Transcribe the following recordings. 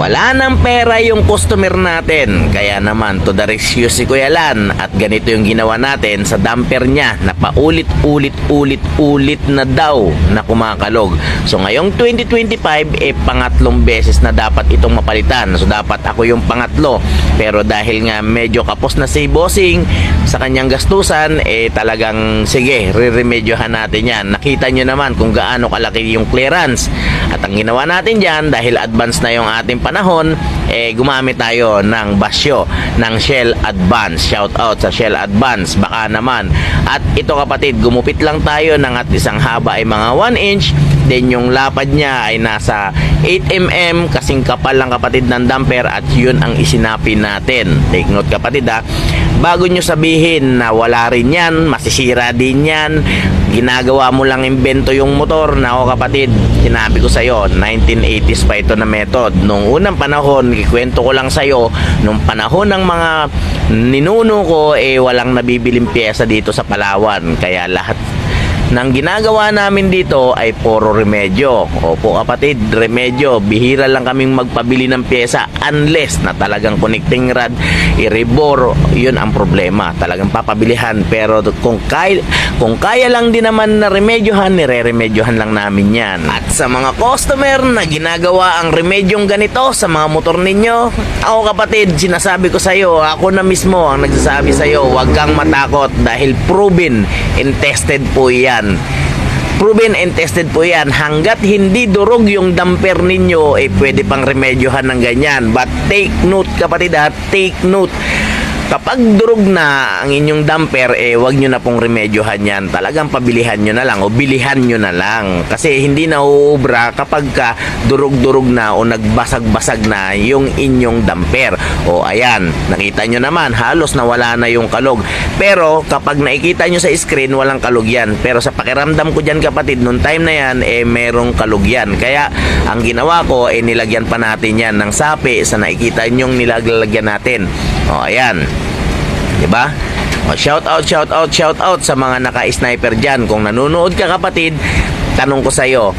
Wala ng pera yung customer natin. Kaya naman to the rescue si Kuya Lan. At ganito yung ginawa natin sa damper niya na paulit-ulit na daw na kumakalog. So ngayong 2025 pangatlong beses na dapat itong mapalitan. So dapat ako yung pangatlo. Pero dahil nga medyo kapos na si Bossing sa kanyang gastusan, talagang sige, re-remedyohan natin yan. Nakita nyo naman kung gaano kalaki yung clearance. At ang ginawa natin dyan, dahil advance na yung ating panahon, gumamit tayo ng basyo ng Shell Advance. Shout out sa Shell Advance, baka naman. At ito kapatid, gumupit lang tayo ng at isang haba ay mga 1 inch. Then yung lapad niya ay nasa 8mm, kasing kapal lang kapatid ng damper, at yun ang isinapi natin. Take note kapatid ha, bago nyo sabihin na wala rin yan, masisira din yan, ginagawa mo lang imbento yung motor. Nako kapatid, sinabi ko sa'yo, 1980s pa ito na method. Nung unang panahon, ikwento ko lang sa'yo, nung panahon ng mga ninuno ko, walang nabibiling pyesa dito sa Palawan. Kaya lahat nang ginagawa namin dito ay puro remedyo. Opo kapatid, remedyo. Bihira lang kaming magpabili ng pyesa unless na talagang connecting rod, i-rebore, yun ang problema. Talagang papabilihan. Pero kung kaya lang din naman na remedyohan, nire-remedyohan lang namin yan. At sa mga customer na ginagawa ang remedyong ganito sa mga motor ninyo, ako kapatid, sinasabi ko sa'yo, ako na mismo ang nagsasabi sa'yo, huwag kang matakot dahil proven and tested po yan. Proven and tested po yan. Hanggat hindi durog yung damper ninyo, pwede pang remedyohan ng ganyan. But take note kapatid ha, take note. Kapag durog na ang inyong damper, wag nyo na pong remedyohan yan. Talagang pabilihan nyo na lang o bilihan nyo na lang. Kasi hindi na uubra kapag ka durog-durog na o nagbasag-basag na yung inyong damper. O ayan, nakita nyo naman, halos nawala na yung kalog. Pero kapag nakikita nyo sa screen, walang kalog yan. Pero sa pakiramdam ko dyan kapatid, nung time na yan, merong kalog yan. Kaya ang ginawa ko, nilagyan pa natin yan ng sapi sa nakikita nyong nilalagyan natin. O ayan, diba? O, shout out sa mga naka-sniper dyan. Kung nanonood ka kapatid, tanong ko sa'yo,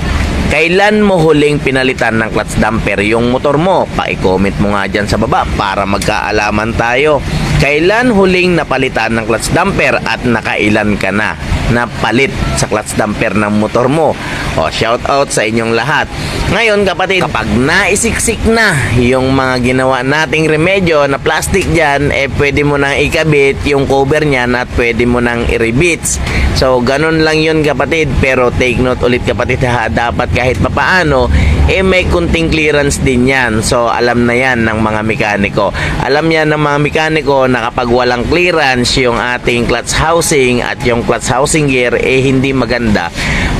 kailan mo huling pinalitan ng clutch damper yung motor mo? Pa-comment mo nga dyan sa baba para magkaalaman tayo. Kailan huling napalitan ng clutch damper at nakailan ka na napalit sa clutch damper ng motor mo? O, shout out sa inyong lahat. Ngayon kapatid, kapag naisiksik na yung mga ginawa nating remedyo na plastic dyan, pwede mo nang ikabit yung cover niyan at pwede mo nang i-rebits. So ganun lang yun kapatid. Pero take note ulit kapatid ha, dapat kahit papaano may kunting clearance din yan. So alam na yan ng mga mekaniko. Alam yan ng mga mekaniko na kapag walang clearance yung ating clutch housing at yung clutch housing gear, hindi maganda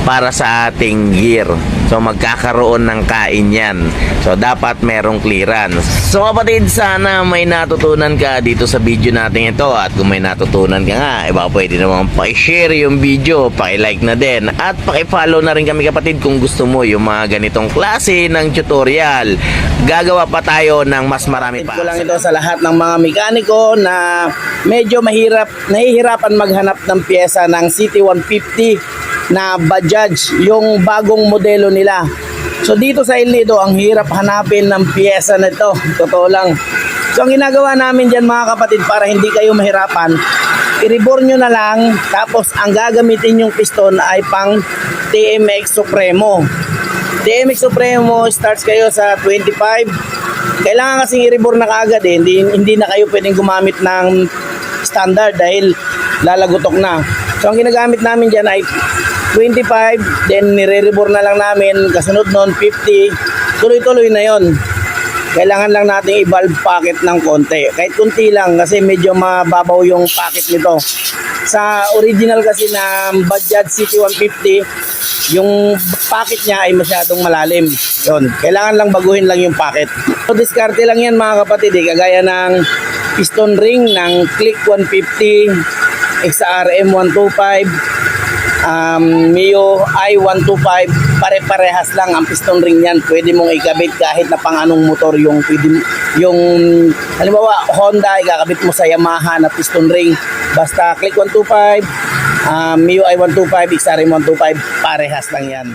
para sa ating gear. So magkakaroon ng kain yan. So dapat merong clearance. So kapatid, sana may natutunan ka dito sa video natin ito. At kung may natutunan ka nga, baka pwede naman pa-share yung video, pa-like na din, at pa-follow na rin kami kapatid kung gusto mo yung mga ganitong klase ng tutorial. Gagawa pa tayo ng mas marami pa. Ko lang ito sa lahat ng mga mekaniko na medyo nahihirapan maghanap ng pyesa ng CT150 na Bajaj, yung bagong modelo nila. So dito sa El Nido, ang hirap hanapin ng pyesa nito, totoo lang. So ang ginagawa namin dyan mga kapatid, para hindi kayo mahirapan, i-rebore nyo na lang, tapos ang gagamitin yung piston ay pang TMX Supremo. TMX Supremo, starts kayo sa 25. Kailangan kasing i-rebore na kaagad hindi na kayo pwedeng gumamit ng standard dahil lalagotok na. So ang ginagamit namin dyan ay 25, then nire-rebore na lang namin, kasunod nun 50, tuloy-tuloy na yon. Kailangan lang natin i-valve pocket ng konti, kahit kunti lang kasi medyo mababaw yung pocket nito. Sa original kasi na Bajaj CT150, yung pocket niya ay masyadong malalim. Yun, kailangan lang baguhin lang yung pocket. So diskarte lang yan mga kapatid, kagaya ng piston ring ng Click 150, XRM 125, Mio I-125, pare-parehas lang ang piston ring niyan. Pwede mong ikabit kahit na pang anong motor yung halimbawa Honda, ikakabit mo sa Yamaha na piston ring. Basta Click 125, Mio I-125, XRM 125, parehas lang yan.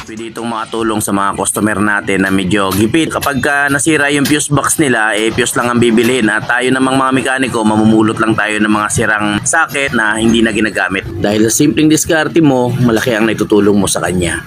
Pwede itong makatulong sa mga customer natin na medyo gipit. Kapag nasira yung fuse box nila, fuse lang ang bibilhin. At tayo namang mga mekaniko, mamumulot lang tayo ng mga sirang socket na hindi na ginagamit. Dahil sa simpleng diskarte mo, malaki ang naitutulong mo sa kanya.